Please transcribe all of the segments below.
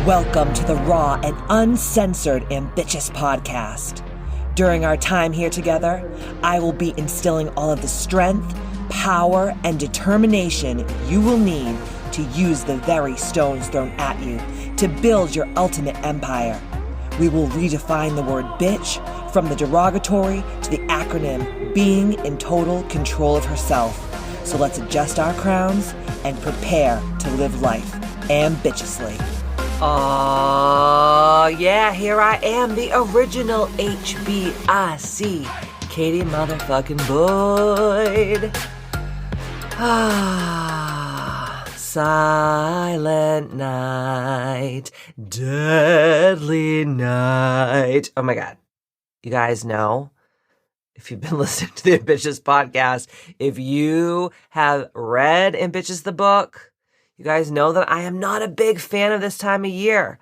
Welcome to the raw and uncensored Ambitchious podcast. During our time here together, I will be instilling all of the strength, power, and determination you will need to use the very stones thrown at you to build your ultimate empire. We will redefine the word bitch from the derogatory to the acronym being in total control of herself. So let's adjust our crowns and prepare to live life ambitiously. Oh, yeah, here I am, the original HBIC, Katie motherfucking Boyd. Silent night, deadly night. Oh my God. You guys know, if you've been listening to the Ambitchious podcast, if you have read Ambitchious the book, you guys know that I am not a big fan of this time of year.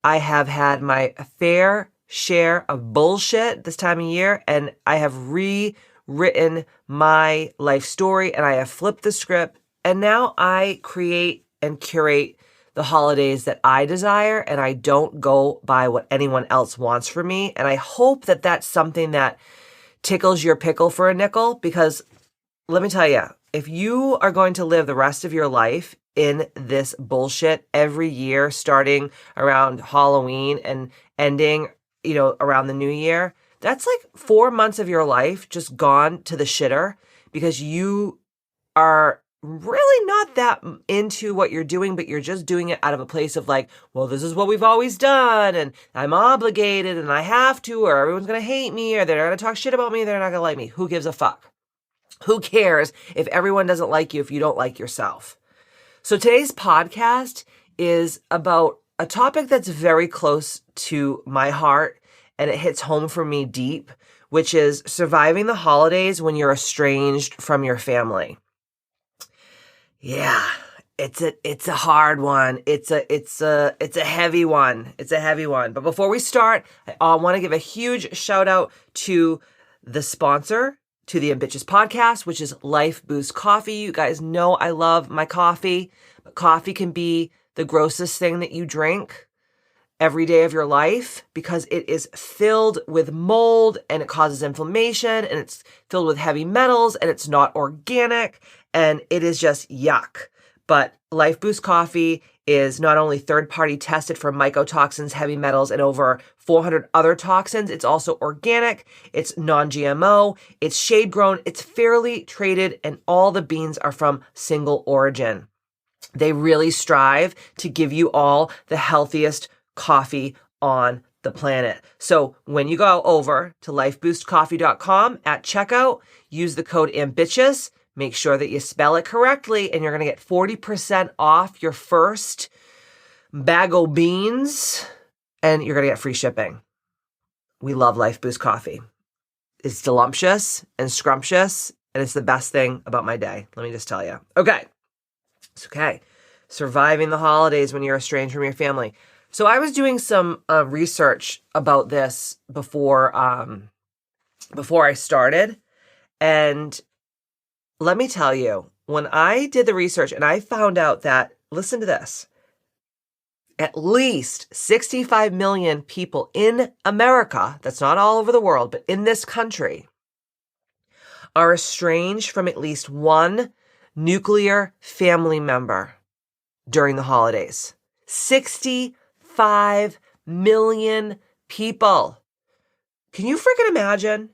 I have had my fair share of bullshit this time of year, and I have rewritten my life story, and I have flipped the script, and now I create and curate the holidays that I desire, and I don't go by what anyone else wants for me. And I hope that that's something that tickles your pickle for a nickel, because let me tell you, if you are going to live the rest of your life in this bullshit every year, starting around Halloween and ending, around the new year, that's like 4 months of your life just gone to the shitter because you are really not that into what you're doing, but you're just doing it out of a place of like, well, this is what we've always done, and I'm obligated, and I have to, or everyone's going to hate me, or they're going to talk shit about me, they're not going to like me. Who gives a fuck? Who cares if everyone doesn't like you if you don't like yourself? So today's podcast is about a topic that's very close to my heart, and it hits home for me deep, which is surviving the holidays when you're estranged from your family. Yeah, it's a hard one. It's a heavy one. It's a heavy one. But before we start, I want to give a huge shout out to the sponsor to the Ambitchious podcast, which is Life Boost Coffee. You guys know I love my coffee, but coffee can be the grossest thing that you drink every day of your life because it is filled with mold and it causes inflammation and it's filled with heavy metals and it's not organic and it is just yuck. But Life Boost Coffee is not only third-party tested for mycotoxins, heavy metals, and over 400 other toxins, it's also organic, it's non-GMO, it's shade-grown, it's fairly traded, and all the beans are from single origin. They really strive to give you all the healthiest coffee on the planet. So when you go over to lifeboostcoffee.com at checkout, use the code Ambitchious. Make sure that you spell it correctly, and you're going to get 40% off your first bag of beans, and you're going to get free shipping. We love Life Boost Coffee. It's delumptious and scrumptious, and it's the best thing about my day. Let me just tell you. Okay. It's okay. Surviving the holidays when you're estranged from your family. So I was doing some research about this before I started, and let me tell you, when I did the research and I found out that, listen to this, at least 65 million people in America, that's not all over the world, but in this country, are estranged from at least one nuclear family member during the holidays. 65 million people. Can you freaking imagine?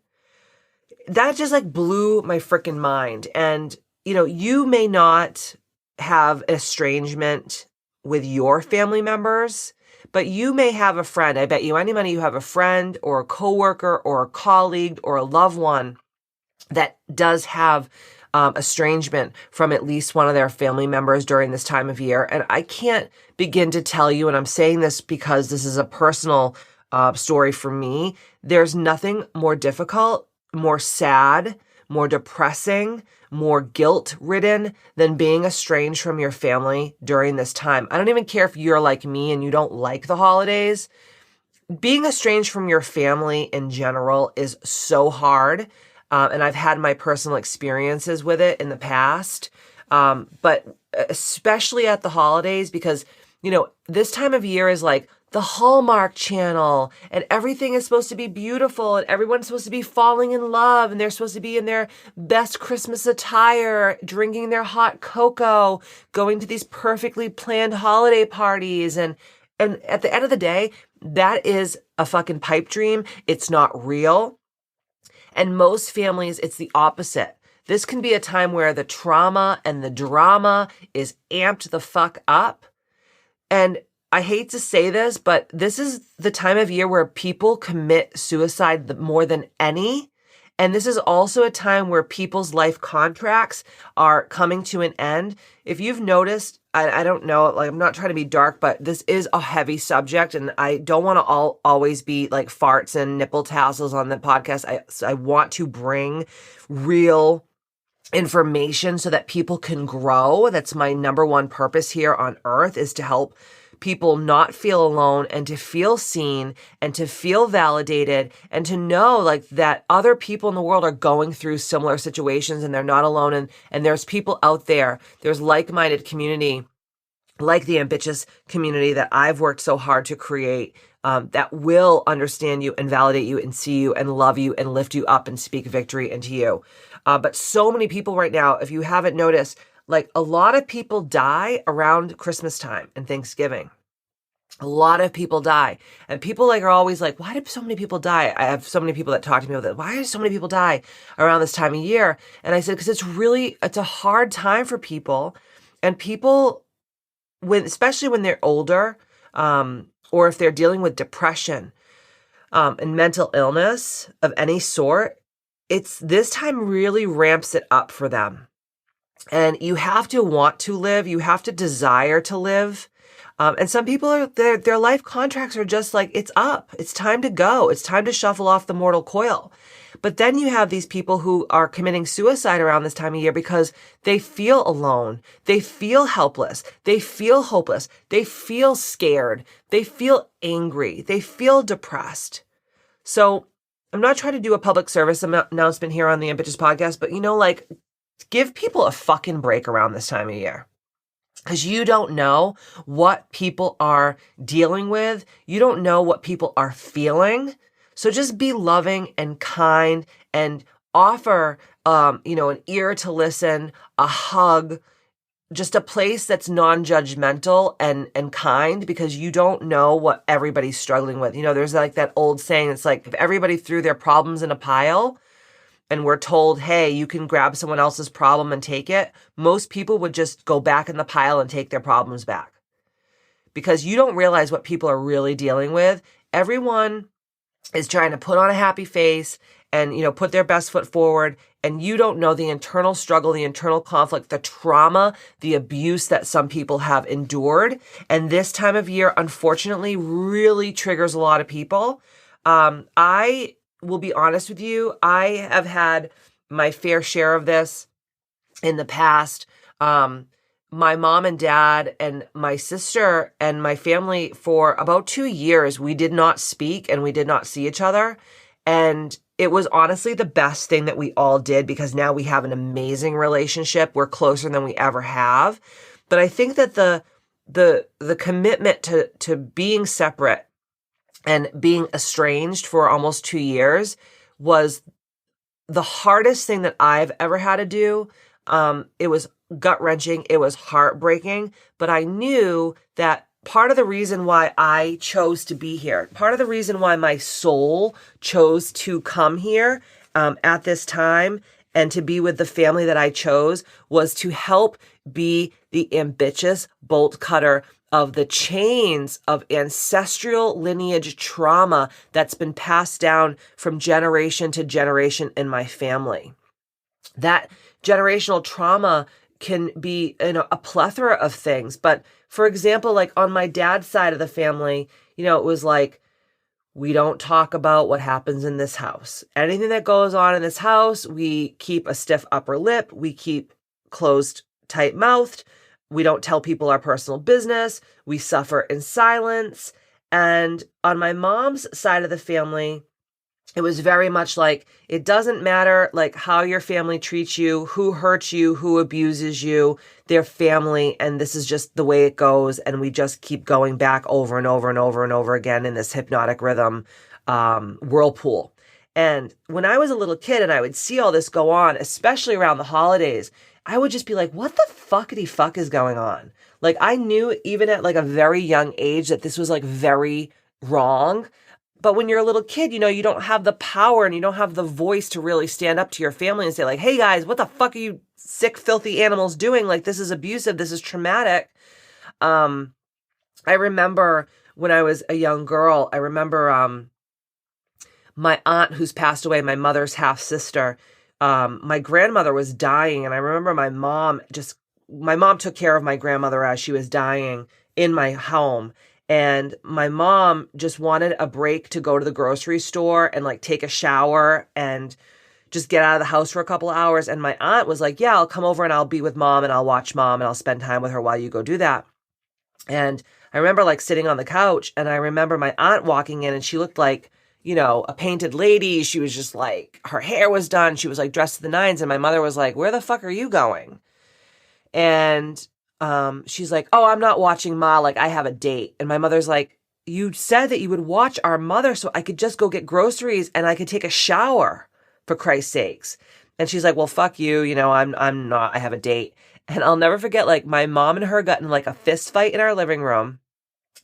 That just like blew my freaking mind. And, you may not have estrangement with your family members, but you may have a friend. I bet you any money you have a friend or a coworker or a colleague or a loved one that does have estrangement from at least one of their family members during this time of year. And I can't begin to tell you, and I'm saying this because this is a personal story for me, there's nothing more difficult, more sad, more depressing, more guilt-ridden than being estranged from your family during this time. I don't even care if you're like me and you don't like the holidays. Being estranged from your family in general is so hard, and I've had my personal experiences with it in the past, but especially at the holidays, because this time of year is like the Hallmark Channel, and everything is supposed to be beautiful, and everyone's supposed to be falling in love, and they're supposed to be in their best Christmas attire, drinking their hot cocoa, going to these perfectly planned holiday parties. And at the end of the day, that is a fucking pipe dream. It's not real. And most families, it's the opposite. This can be a time where the trauma and the drama is amped the fuck up. And I hate to say this, but this is the time of year where people commit suicide more than any. And this is also a time where people's life contracts are coming to an end. If you've noticed, I don't know, like, I'm not trying to be dark, but this is a heavy subject, and I don't want to always be like farts and nipple tassels on the podcast. I want to bring real information so that people can grow. That's my number one purpose here on earth, is to help people not feel alone and to feel seen and to feel validated and to know like that other people in the world are going through similar situations and they're not alone. And there's people out there, there's like-minded community, like the Ambitchious community that I've worked so hard to create, that will understand you and validate you and see you and love you and lift you up and speak victory into you. But so many people right now, if you haven't noticed, like a lot of people die around Christmas time and Thanksgiving. A lot of people die. And people are always like, why did so many people die? I have so many people that talk to me about that. Why do so many people die around this time of year? And I said, because it's a hard time for people. And people, especially when they're older, or if they're dealing with depression, and mental illness of any sort, this time really ramps it up for them. And you have to want to live. You have to desire to live. And some people their life contracts are just like, it's up. It's time to go. It's time to shuffle off the mortal coil. But then you have these people who are committing suicide around this time of year because they feel alone. They feel helpless. They feel hopeless. They feel scared. They feel angry. They feel depressed. So I'm not trying to do a public service announcement here on the Ambitchious podcast, but give people a fucking break around this time of year. Because you don't know what people are dealing with. You don't know what people are feeling. So just be loving and kind and offer, an ear to listen, a hug, just a place that's non-judgmental and kind, because you don't know what everybody's struggling with. There's like that old saying, it's like if everybody threw their problems in a pile, and we're told, hey, you can grab someone else's problem and take it, most people would just go back in the pile and take their problems back. Because you don't realize what people are really dealing with. Everyone is trying to put on a happy face and, put their best foot forward. And you don't know the internal struggle, the internal conflict, the trauma, the abuse that some people have endured. And this time of year, unfortunately, really triggers a lot of people. I will be honest with you, I have had my fair share of this in the past. My mom and dad and my sister and my family, for about 2 years, we did not speak and we did not see each other. And it was honestly the best thing that we all did, because now we have an amazing relationship. We're closer than we ever have. But I think that the commitment to being separate and being estranged for almost 2 years was the hardest thing that I've ever had to do. It was gut-wrenching. It was heartbreaking. But I knew that part of the reason why I chose to be here, part of the reason why my soul chose to come here at this time and to be with the family that I chose, was to help be the ambitious bolt cutter of the chains of ancestral lineage trauma that's been passed down from generation to generation in my family. That generational trauma can be a plethora of things. But for example, like on my dad's side of the family, it was like, we don't talk about what happens in this house. Anything that goes on in this house, we keep a stiff upper lip. We keep closed, tight-mouthed. We don't tell people our personal business. We suffer in silence. And on my mom's side of the family, it was very much like, it doesn't matter like how your family treats you, who hurts you, who abuses you, they're family, and this is just the way it goes, and we just keep going back over and over and over and over again in this hypnotic rhythm whirlpool. And when I was a little kid and I would see all this go on, especially around the holidays, I would just be like, what the fuckity fuck is going on? Like, I knew even at like a very young age that this was like very wrong. But when you're a little kid, you know, you don't have the power and you don't have the voice to really stand up to your family and say like, hey guys, what the fuck are you sick, filthy animals doing? Like, this is abusive. This is traumatic. I remember when I was a young girl, I remember my aunt who's passed away, my mother's half sister, my grandmother was dying. And I remember my mom took care of my grandmother as she was dying in my home. And my mom just wanted a break to go to the grocery store and like take a shower and just get out of the house for a couple of hours. And my aunt was like, yeah, I'll come over and I'll be with mom and I'll watch mom and I'll spend time with her while you go do that. And I remember like sitting on the couch and I remember my aunt walking in and she looked like, you know, a painted lady. She was just like, her hair was done. She was like dressed to the nines. And my mother was like, where the fuck are you going? And she's like, oh, I'm not watching Ma, like I have a date. And my mother's like, you said that you would watch our mother so I could just go get groceries and I could take a shower, for Christ's sakes. And she's like, well, fuck you. You know, I'm not, I have a date. And I'll never forget, like my mom and her got in like a fist fight in our living room.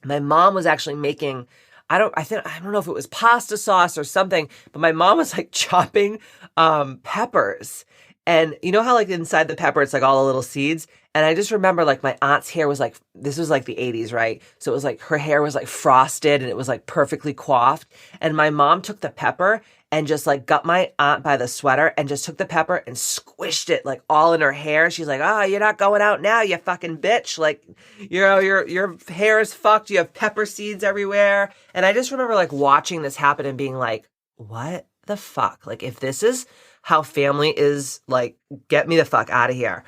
My mom was actually making, I don't know if it was pasta sauce or something, but my mom was like chopping peppers. And you know how like inside the pepper, it's like all the little seeds. And I just remember like my aunt's hair was like, this was like the 80s, right? So it was like her hair was like frosted and it was like perfectly coiffed. And my mom took the pepper and just like got my aunt by the sweater and just took the pepper and squished it like all in her hair. She's like, oh, you're not going out now, you fucking bitch. Like, you know, your hair is fucked. You have pepper seeds everywhere. And I just remember like watching this happen and being like, what the fuck? Like, if this is how family is, like, get me the fuck out of here.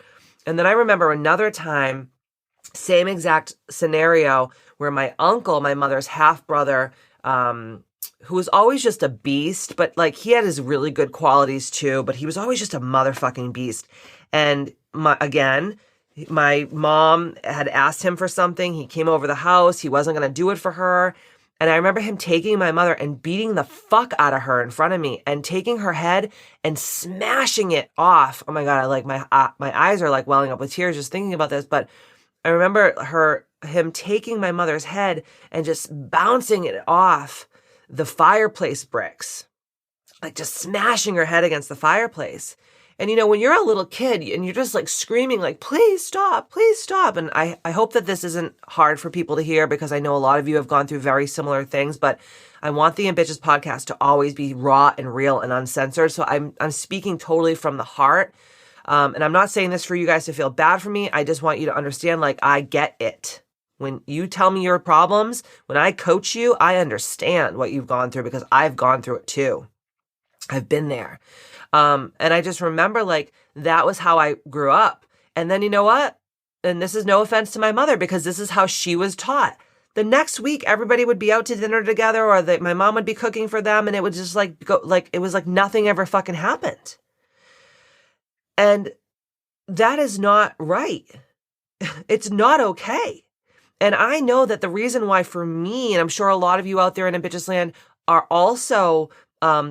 And then I remember another time, same exact scenario, where my uncle, my mother's half brother, who was always just a beast, but like he had his really good qualities too, but he was always just a motherfucking beast. And my mom had asked him for something. He came over the house. He wasn't going to do it for her. And I remember him taking my mother and beating the fuck out of her in front of me and taking her head and smashing it off. Oh my God. I like my eyes are like welling up with tears just thinking about this. But I remember him taking my mother's head and just bouncing it off the fireplace bricks, like just smashing her head against the fireplace. And, you know, when you're a little kid and you're just like screaming, like, please stop, please stop. And I hope that this isn't hard for people to hear because I know a lot of you have gone through very similar things, but I want the Ambitchious podcast to always be raw and real and uncensored. So I'm speaking totally from the heart. And I'm not saying this for you guys to feel bad for me. I just want you to understand, like, I get it. When you tell me your problems, when I coach you, I understand what you've gone through because I've gone through it too. I've been there. And I just remember like that was how I grew up. And then you know what? And this is no offense to my mother because this is how she was taught. The next week, everybody would be out to dinner together or my mom would be cooking for them. And it would just like go like, it was like nothing ever fucking happened. And that is not right. It's not okay. And I know that the reason why for me, and I'm sure a lot of you out there in Ambitchious land are also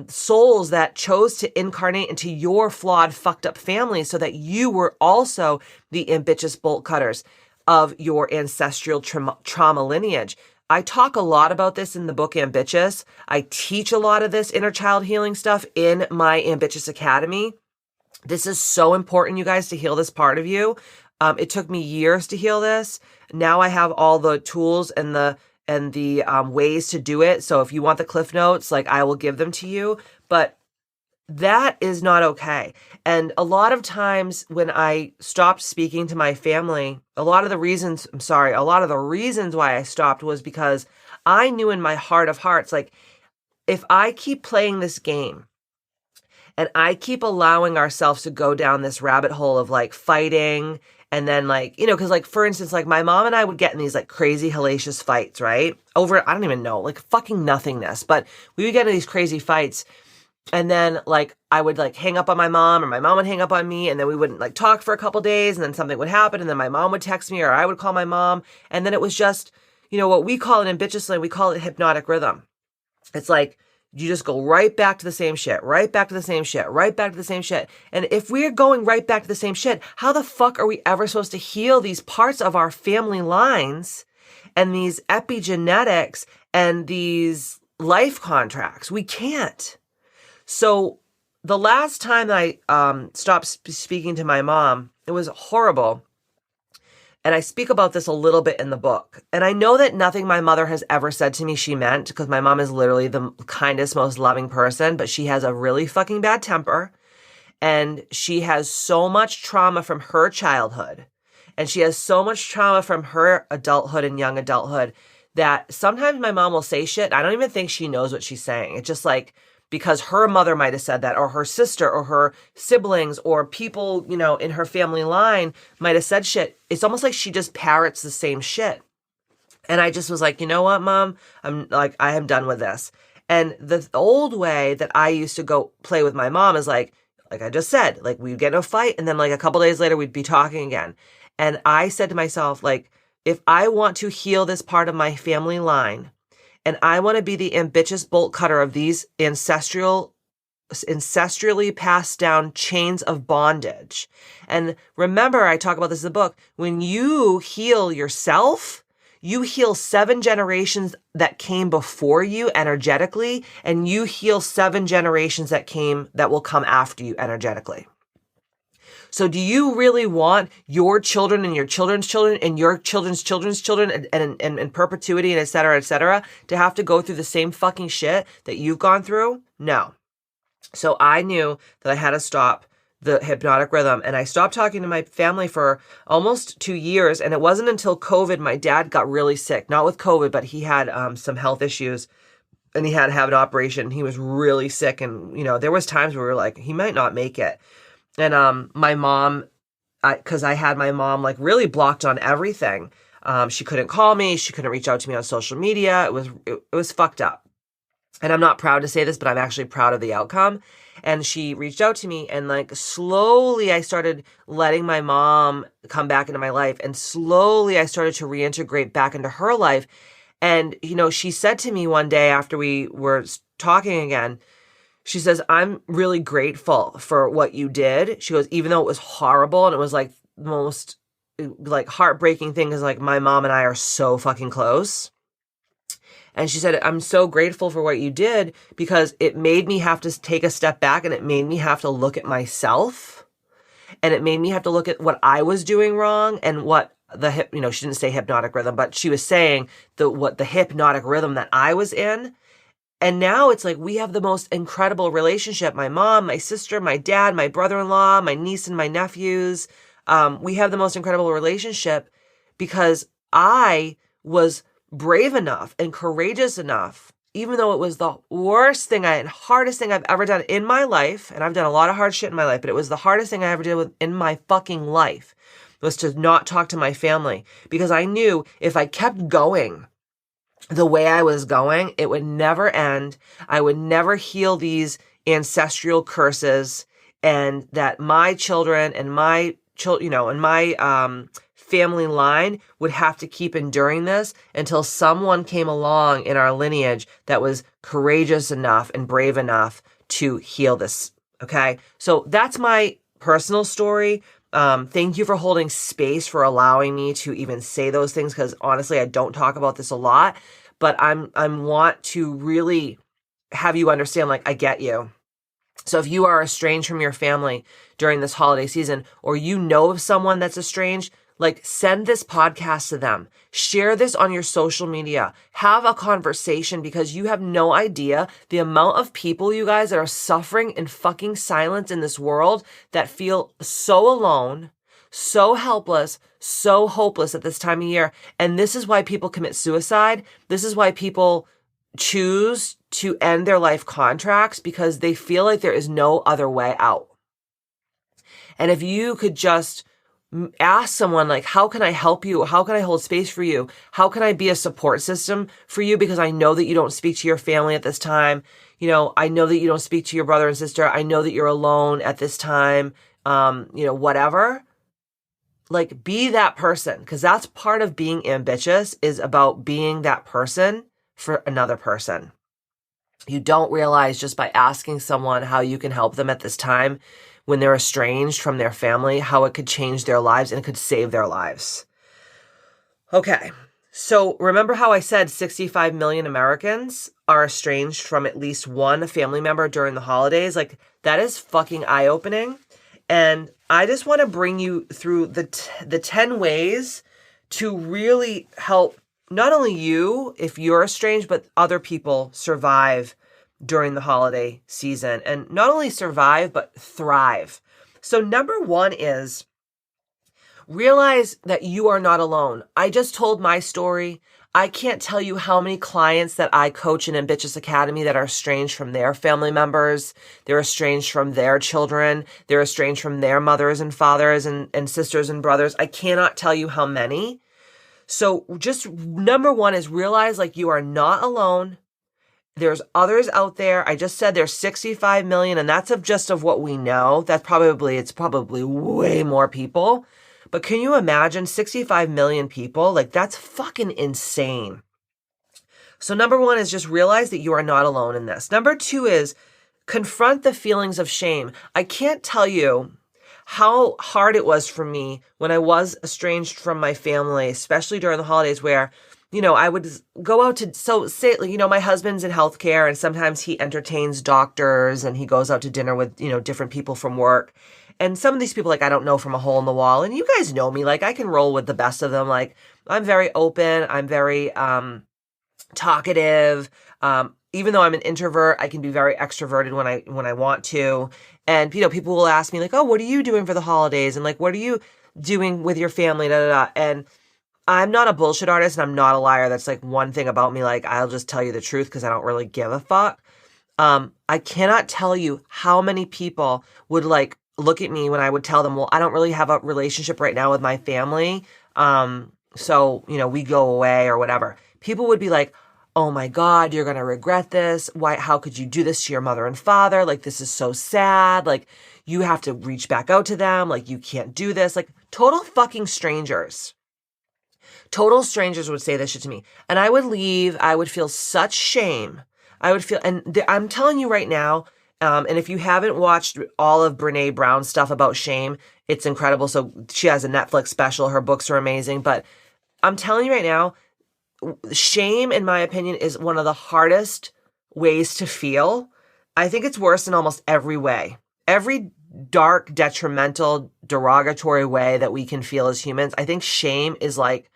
souls that chose to incarnate into your flawed, fucked up family so that you were also the ambitious bolt cutters of your ancestral trauma lineage. I talk a lot about this in the book Ambitchious. I teach a lot of this inner child healing stuff in my Ambitchious Academy. This is so important, you guys, to heal this part of you. It took me years to heal this. Now I have all the tools and the ways to do it. So if you want the cliff notes, like I will give them to you, but that is not okay. And a lot of times when I stopped speaking to my family, a lot of the reasons why I stopped was because I knew in my heart of hearts, like if I keep playing this game and I keep allowing ourselves to go down this rabbit hole of like fighting And then like, you know, cause like, for instance, like my mom and I would get in these like crazy hellacious fights, right? Over, I don't even know, like fucking nothingness, but we would get in these crazy fights. And then like, I would like hang up on my mom or my mom would hang up on me and then we wouldn't like talk for a couple days and then something would happen and then my mom would text me or I would call my mom. And then it was just, you know, what we call it in Ambitchious land, we call it hypnotic rhythm. It's like, you just go right back to the same shit, right back to the same shit, right back to the same shit. And if we're going right back to the same shit, how the fuck are we ever supposed to heal these parts of our family lines and these epigenetics and these life contracts? We can't. So the last time that I stopped speaking to my mom, it was horrible. And I speak about this a little bit in the book. And I know that nothing my mother has ever said to me she meant, because my mom is literally the kindest, most loving person, but she has a really fucking bad temper. And she has so much trauma from her childhood. And she has so much trauma from her adulthood and young adulthood that sometimes my mom will say shit. I don't even think she knows what she's saying. It's just like, because her mother might have said that, or her sister, or her siblings, or people, you know, in her family line might have said shit. It's almost like she just parrots the same shit. And I just was like, you know what, Mom? I am done with this. And the old way that I used to go play with my mom is like I just said, like we'd get in a fight and then like a couple days later we'd be talking again. And I said to myself, like, if I want to heal this part of my family line, and I want to be the ambitious bolt cutter of these ancestrally passed down chains of bondage. And remember, I talk about this in the book, when you heal yourself, you heal 7 generations that came before you energetically, and you heal 7 generations that will come after you energetically. So do you really want your children and your children's children and your children's children's children and in perpetuity and et cetera, to have to go through the same fucking shit that you've gone through? No. So I knew that I had to stop the hypnotic rhythm, and I stopped talking to my family for almost 2 years. And it wasn't until COVID, my dad got really sick, not with COVID, but he had some health issues and he had to have an operation. He was really sick. And, you know, there was times where we were like, he might not make it. And my mom, because I had my mom like really blocked on everything. She couldn't call me. She couldn't reach out to me on social media. It was fucked up. And I'm not proud to say this, but I'm actually proud of the outcome. And she reached out to me, and like slowly I started letting my mom come back into my life. And slowly I started to reintegrate back into her life. And, you know, she said to me one day after we were talking again, she says, I'm really grateful for what you did. She goes, even though it was horrible and it was like the most like heartbreaking thing, is like my mom and I are so fucking close. And she said, I'm so grateful for what you did because it made me have to take a step back, and it made me have to look at myself, and it made me have to look at what I was doing wrong and what she didn't say hypnotic rhythm, but she was saying what the hypnotic rhythm that I was in. And now it's like we have the most incredible relationship. My mom, my sister, my dad, my brother-in-law, my niece and my nephews. We have the most incredible relationship because I was brave enough and courageous enough, even though it was the worst thing and hardest thing I've ever done in my life. And I've done a lot of hard shit in my life, but it was the hardest thing I ever did in my fucking life, was to not talk to my family, because I knew if I kept going the way I was going, it would never end. I would never heal these ancestral curses, and that my children and my family line would have to keep enduring this until someone came along in our lineage that was courageous enough and brave enough to heal this. Okay. So that's my personal story. Thank you for holding space, for allowing me to even say those things, because honestly, I don't talk about this a lot, but I want to really have you understand, like, I get you. So if you are estranged from your family during this holiday season, or you know of someone that's estranged, like, send this podcast to them. Share this on your social media. Have a conversation, because you have no idea the amount of people, you guys, that are suffering in fucking silence in this world, that feel so alone, so helpless, so hopeless at this time of year. And this is why people commit suicide. This is why people choose to end their life contracts, because they feel like there is no other way out. And if you could just ask someone like, how can I help you? How can I hold space for you? How can I be a support system for you? Because I know that you don't speak to your family at this time. I know that you don't speak to your brother and sister. I know that you're alone at this time. Whatever. Like, be that person, because that's part of being ambitious, is about being that person for another person. You don't realize just by asking someone how you can help them at this time when they're estranged from their family, how it could change their lives and it could save their lives. Okay, so remember how I said 65 million Americans are estranged from at least one family member during the holidays? Like, that is fucking eye-opening. And I just want to bring you through the 10 ways to really help not only you, if you're estranged, but other people survive during the holiday season. And not only survive, but thrive. So number one is realize that you are not alone. I just told my story. I can't tell you how many clients that I coach in Ambitchious Academy that are estranged from their family members. They're estranged from their children. They're estranged from their mothers and fathers and sisters and brothers. I cannot tell you how many. So just number one is realize like you are not alone. There's others out there. I just said there's 65 million, and that's of what we know. It's probably way more people. But can you imagine 65 million people? Like, that's fucking insane. So number one is just realize that you are not alone in this. Number two is confront the feelings of shame. I can't tell you how hard it was for me when I was estranged from my family, especially during the holidays where, I would go out to, my husband's in healthcare and sometimes he entertains doctors and he goes out to dinner with, different people from work. And some of these people, like, I don't know from a hole in the wall. And you guys know me, like, I can roll with the best of them. Like, I'm very open. I'm very talkative. Even though I'm an introvert, I can be very extroverted when I want to. And, people will ask me, like, oh, what are you doing for the holidays? And, like, what are you doing with your family? Da, da, da. And I'm not a bullshit artist and I'm not a liar. That's, like, one thing about me. Like, I'll just tell you the truth because I don't really give a fuck. I cannot tell you how many people would, like, look at me when I would tell them, well, I don't really have a relationship right now with my family. So, we go away or whatever. People would be like, oh my God, you're going to regret this. Why, how could you do this to your mother and father? Like, this is so sad. Like, you have to reach back out to them. Like, you can't do this. Like, total fucking strangers. Total strangers would say this shit to me. And I would leave. I would feel such shame. I'm telling you right now, and if you haven't watched all of Brene Brown's stuff about shame, it's incredible. So she has a Netflix special. Her books are amazing. But I'm telling you right now, shame, in my opinion, is one of the hardest ways to feel. I think it's worse in almost every way. Every dark, detrimental, derogatory way that we can feel as humans, I think shame is like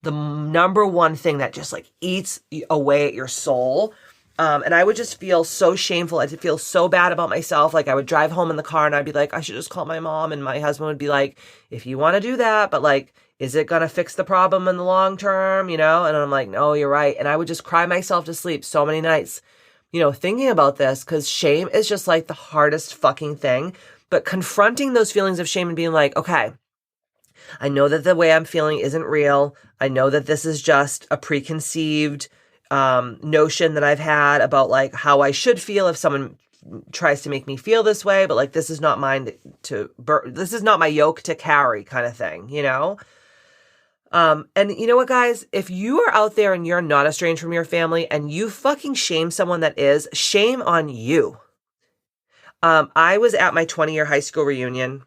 the number one thing that just like eats away at your soul. And I would just feel so shameful. I'd feel so bad about myself. Like, I would drive home in the car and I'd be like, I should just call my mom. And my husband would be like, if you want to do that, but like, is it going to fix the problem in the long term? And I'm like, no, you're right. And I would just cry myself to sleep so many nights, thinking about this, because shame is just like the hardest fucking thing. But confronting those feelings of shame and being like, okay, I know that the way I'm feeling isn't real. I know that this is just a preconceived notion that I've had about like how I should feel if someone tries to make me feel this way, but like, this is not this is not my yoke to carry kind of thing, And you know what, guys, if you are out there and you're not estranged from your family and you fucking shame someone that is, shame on you. I was at my 20-year high school reunion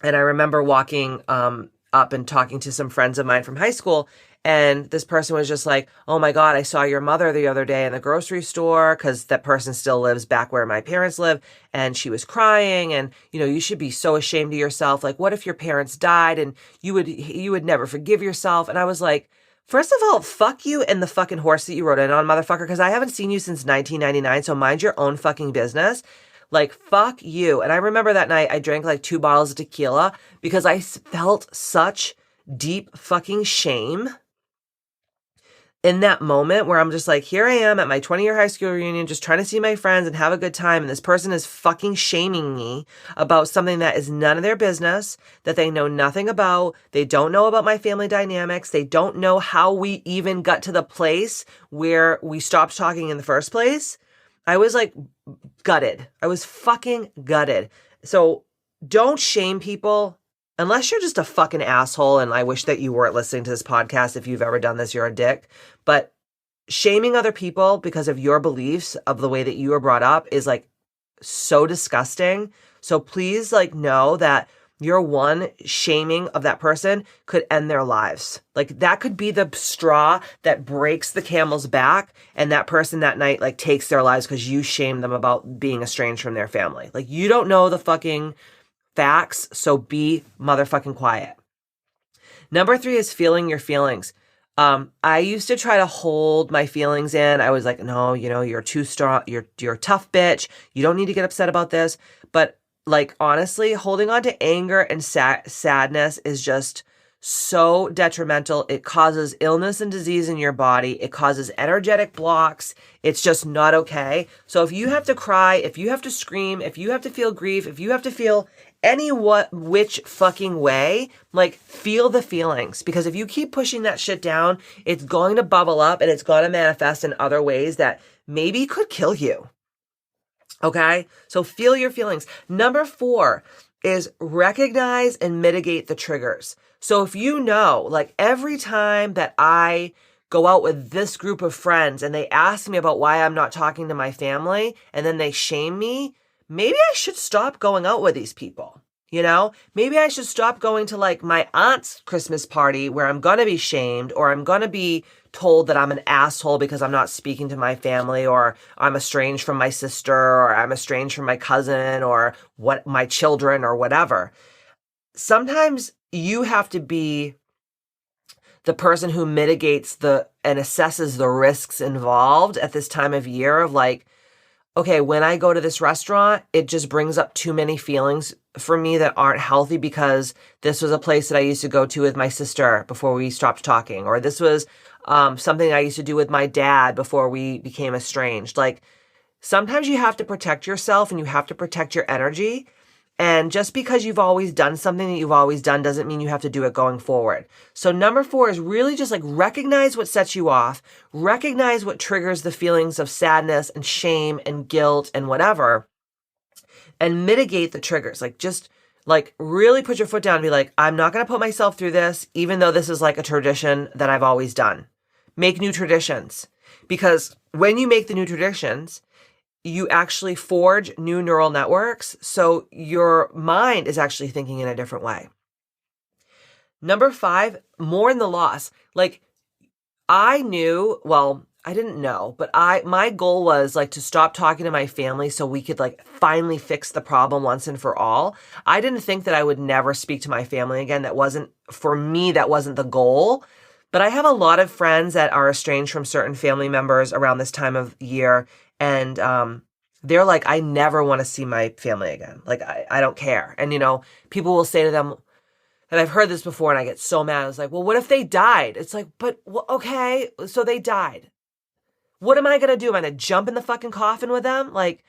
and I remember walking up and talking to some friends of mine from high school. And this person was just like, oh my God, I saw your mother the other day in the grocery store, because that person still lives back where my parents live. And she was crying and, you should be so ashamed of yourself. Like, what if your parents died and you would never forgive yourself? And I was like, first of all, fuck you and the fucking horse that you rode in on, motherfucker, because I haven't seen you since 1999. So mind your own fucking business. Like, fuck you. And I remember that night I drank like 2 bottles of tequila because I felt such deep fucking shame in that moment where I'm just like, here I am at my 20-year high school reunion, just trying to see my friends and have a good time. And this person is fucking shaming me about something that is none of their business, that they know nothing about. They don't know about my family dynamics. They don't know how we even got to the place where we stopped talking in the first place. I was like gutted. I was fucking gutted. So don't shame people. Unless you're just a fucking asshole, and I wish that you weren't listening to this podcast. If you've ever done this, you're a dick. But shaming other people because of your beliefs of the way that you were brought up is like so disgusting. So please like know that your one shaming of that person could end their lives. Like that could be the straw that breaks the camel's back, and that person that night like takes their lives because you shamed them about being estranged from their family. Like you don't know the fucking facts, so be motherfucking quiet. Number 3 is feeling your feelings. I used to try to hold my feelings in. I was like, no, you're too strong. You're a tough bitch. You don't need to get upset about this. But like, honestly, holding on to anger and sadness is just so detrimental. It causes illness and disease in your body. It causes energetic blocks. It's just not okay. So if you have to cry, if you have to scream, if you have to feel grief, if you have to feel which fucking way, like feel the feelings. Because if you keep pushing that shit down, it's going to bubble up and it's going to manifest in other ways that maybe could kill you. Okay? So feel your feelings. Number 4 is recognize and mitigate the triggers. So if you know, like every time that I go out with this group of friends and they ask me about why I'm not talking to my family and then they shame me, maybe I should stop going out with these people. Maybe I should stop going to like my aunt's Christmas party where I'm going to be shamed, or I'm going to be told that I'm an asshole because I'm not speaking to my family, or I'm estranged from my sister, or I'm estranged from my cousin, or my children, or whatever. Sometimes you have to be the person who mitigates and assesses the risks involved at this time of year of like, okay, when I go to this restaurant, it just brings up too many feelings for me that aren't healthy because this was a place that I used to go to with my sister before we stopped talking, or this was something I used to do with my dad before we became estranged. Like sometimes you have to protect yourself and you have to protect your energy. And just because you've always done something that you've always done doesn't mean you have to do it going forward. So number 4 is really just like recognize what sets you off, recognize what triggers the feelings of sadness and shame and guilt and whatever, and mitigate the triggers. Like just like really put your foot down and be like, I'm not going to put myself through this, even though this is like a tradition that I've always done. Make new traditions, because when you make the new traditions, you actually forge new neural networks. So your mind is actually thinking in a different way. Number 5, mourn the loss. Like I didn't know, but my goal was like to stop talking to my family so we could like finally fix the problem once and for all. I didn't think that I would never speak to my family again. That wasn't the goal. But I have a lot of friends that are estranged from certain family members around this time of year. And they're like, I never want to see my family again. Like, I don't care. And, people will say to them, and I've heard this before and I get so mad. It's like, well, what if they died? It's like, but okay, so they died. What am I going to do? Am I going to jump in the fucking coffin with them? Like,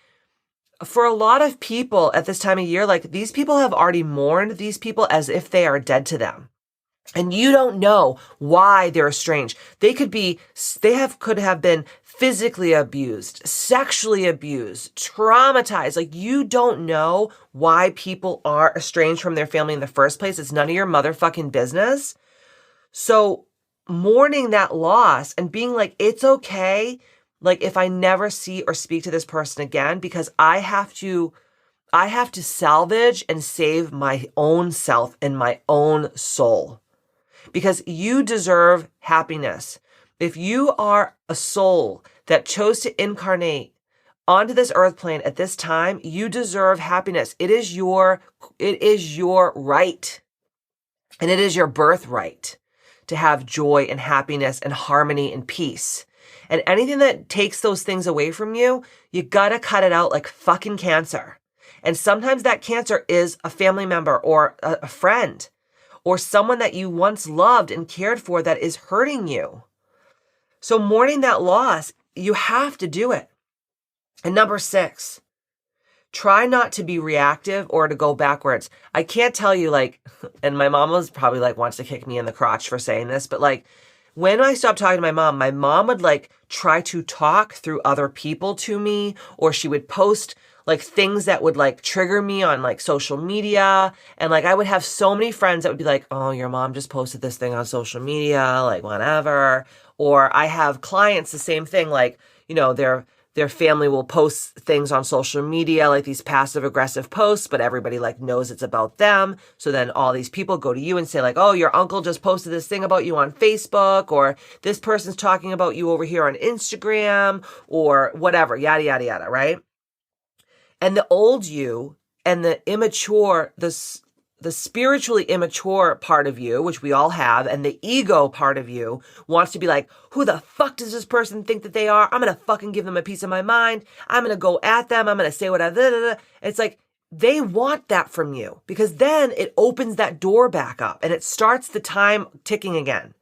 for a lot of people at this time of year, like these people have already mourned these people as if they are dead to them. And you don't know why they're estranged. They could have been physically abused, sexually abused, traumatized. Like you don't know why people are estranged from their family in the first place. It's none of your motherfucking business. So mourning that loss and being like, it's okay. Like if I never see or speak to this person again, because I have to salvage and save my own self and my own soul. Because you deserve happiness. If you are a soul that chose to incarnate onto this earth plane at this time, you deserve happiness. It is your right. And it is your birthright to have joy and happiness and harmony and peace. And anything that takes those things away from you, you gotta cut it out like fucking cancer. And sometimes that cancer is a family member or a friend, or someone that you once loved and cared for that is hurting you. So mourning that loss, you have to do it. And number 6, try not to be reactive or to go backwards. I can't tell you and my mom was probably wants to kick me in the crotch for saying this, but when I stopped talking to my mom would try to talk through other people to me, or she would post things that would trigger me on social media. And I would have so many friends that would be like, oh, your mom just posted this thing on social media, whatever. Or I have clients, the same thing, their family will post things on social media, these passive aggressive posts, but everybody knows it's about them. So then all these people go to you and say oh, your uncle just posted this thing about you on Facebook, or this person's talking about you over here on Instagram, or whatever, yada, yada, yada, right? And the old you and the immature, the spiritually immature part of you, which we all have, and the ego part of you wants to be who the fuck does this person think that they are? I'm going to fucking give them a piece of my mind. I'm going to go at them. I'm going to say whatever. It's they want that from you, because then it opens that door back up and it starts the time ticking again.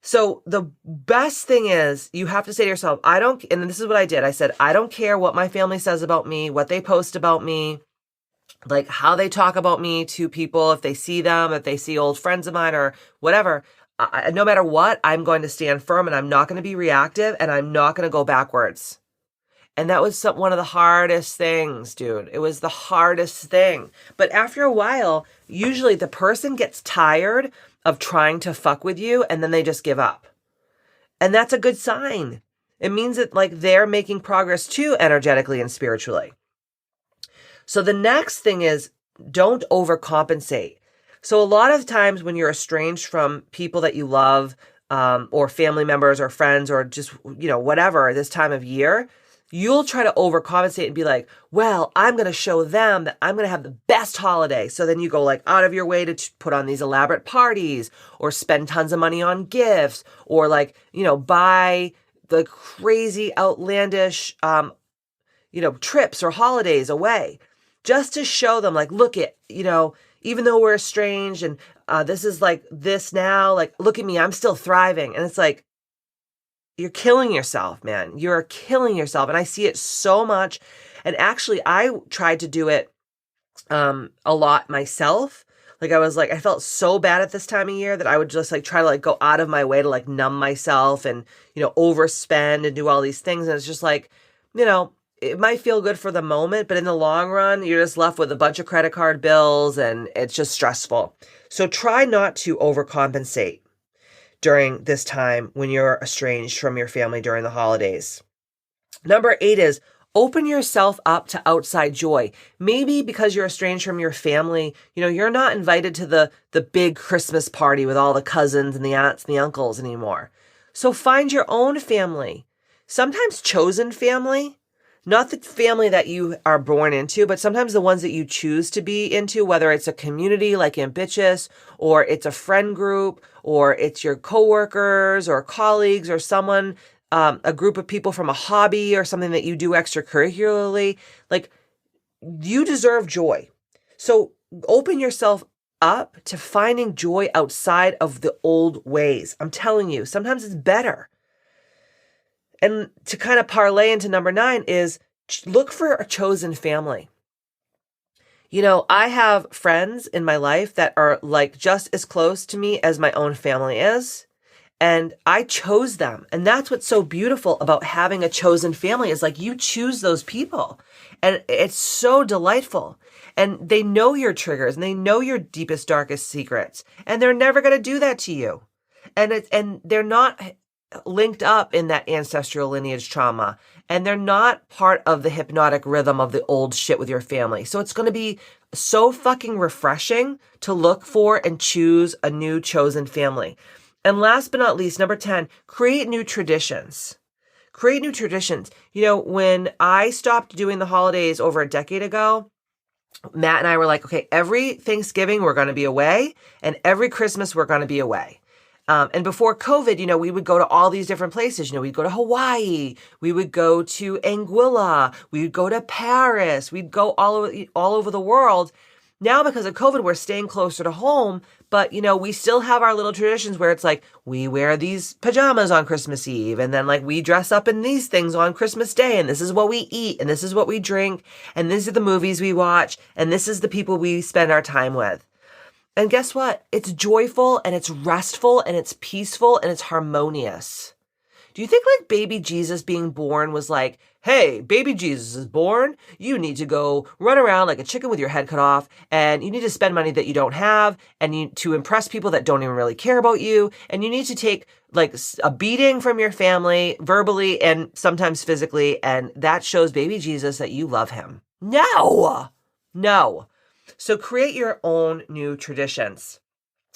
So the best thing is you have to say to yourself, and this is what I did. I said, I don't care what my family says about me, what they post about me, how they talk about me to people, if they see them, if they see old friends of mine or whatever. No matter what, I'm going to stand firm, and I'm not going to be reactive, and I'm not going to go backwards. And that was one of the hardest things, dude. It was the hardest thing. But after a while, usually the person gets tired of trying to fuck with you, and then they just give up. And that's a good sign. It means that they're making progress too, energetically and spiritually. So the next thing is, don't overcompensate. So a lot of times when you're estranged from people that you love, or family members or friends, or just, whatever, this time of year, you'll try to overcompensate and be well, I'm going to show them that I'm going to have the best holiday. So then you go out of your way to put on these elaborate parties, or spend tons of money on gifts, or buy the crazy outlandish, trips or holidays away, just to show them look at, even though we're estranged and this is this now, look at me, I'm still thriving. And it's you're killing yourself, man. You're killing yourself. And I see it so much. And actually, I tried to do it a lot myself. I felt so bad at this time of year that I would just try to go out of my way to numb myself and, overspend and do all these things. And it's just it might feel good for the moment, but in the long run, you're just left with a bunch of credit card bills, and it's just stressful. So try not to overcompensate during this time when you're estranged from your family during the holidays. Number 8 is open yourself up to outside joy. Maybe because you're estranged from your family, you're not invited to the big Christmas party with all the cousins and the aunts and the uncles anymore. So find your own family, sometimes chosen family. Not the family that you are born into, but sometimes the ones that you choose to be into, whether it's a community like Ambitchious, or it's a friend group, or it's your coworkers or colleagues, or someone, a group of people from a hobby or something that you do extracurricularly. You deserve joy. So open yourself up to finding joy outside of the old ways. I'm telling you, sometimes it's better. And to kind of parlay into number 9 is look for a chosen family. I have friends in my life that are just as close to me as my own family is. And I chose them. And that's what's so beautiful about having a chosen family is you choose those people. And it's so delightful. And they know your triggers, and they know your deepest, darkest secrets. And they're never going to do that to you. And they're not linked up in that ancestral lineage trauma, and they're not part of the hypnotic rhythm of the old shit with your family. So it's going to be so fucking refreshing to look for and choose a new chosen family. And last but not least, number 10, create new traditions. Create new traditions. When I stopped doing the holidays over a decade ago, Matt and I were okay, every Thanksgiving we're going to be away, and every Christmas we're going to be away. And before COVID, we would go to all these different places. We'd go to Hawaii, we would go to Anguilla, we would go to Paris, we'd go all over the world. Now, because of COVID, we're staying closer to home, but we still have our little traditions where it's like, we wear these pajamas on Christmas Eve, and then like we dress up in these things on Christmas Day, and this is what we eat, and this is what we drink, and these are the movies we watch, and this is the people we spend our time with. And guess what? It's joyful, and it's restful, and it's peaceful, and it's harmonious. Do you think like baby Jesus being born was like, hey, baby Jesus is born. You need to go run around like a chicken with your head cut off, and you need to spend money that you don't have, and to impress people that don't even really care about you, and you need to take like a beating from your family verbally and sometimes physically, and that shows baby Jesus that you love him. No. So create your own new traditions.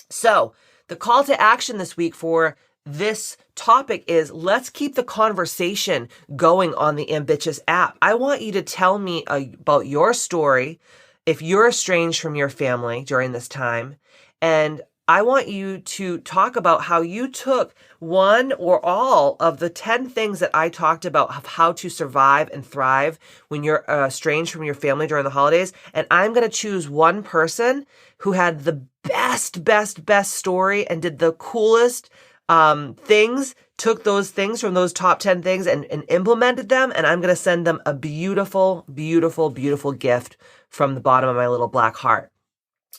So the call to action this week for this topic is, let's keep the conversation going on the Ambitchious app. I want you to tell me about your story if you're estranged from your family during this time. And I want you to talk about how you took one or all of the 10 things that I talked about of how to survive and thrive when you're estranged from your family during the holidays. And I'm going to choose one person who had the best story and did the coolest things, took those things from those top 10 things and implemented them. And I'm going to send them a beautiful gift from the bottom of my little black heart.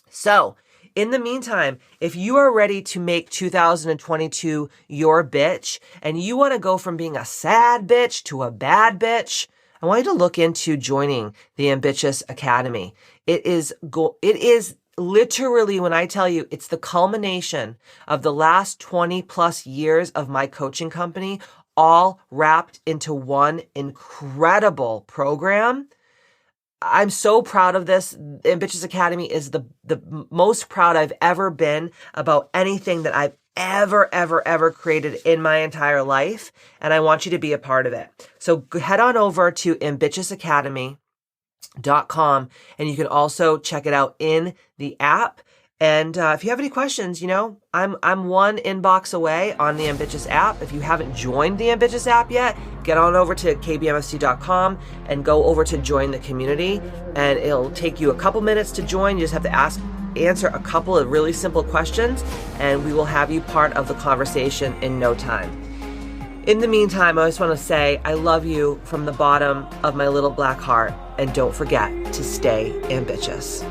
So in the meantime, if you are ready to make 2022 your bitch and you want to go from being a sad bitch to a bad bitch, I want you to look into joining the Ambitchious Academy. It is literally, when I tell you, it's the culmination of the last 20 plus years of my coaching company, all wrapped into one incredible program. I'm so proud of this. Ambitchious Academy is the most proud I've ever been about anything that I've ever created in my entire life. And I want you to be a part of it. So head on over to ambitchiousacademy.com, and you can also check it out in the app. And if you have any questions, I'm one inbox away on the Ambitchious app. If you haven't joined the Ambitchious app yet, get on over to kbmfc.com and go over to join the community. And it'll take you a couple minutes to join. You just have to answer a couple of really simple questions, and we will have you part of the conversation in no time. In the meantime, I just want to say I love you from the bottom of my little black heart, and don't forget to stay ambitious.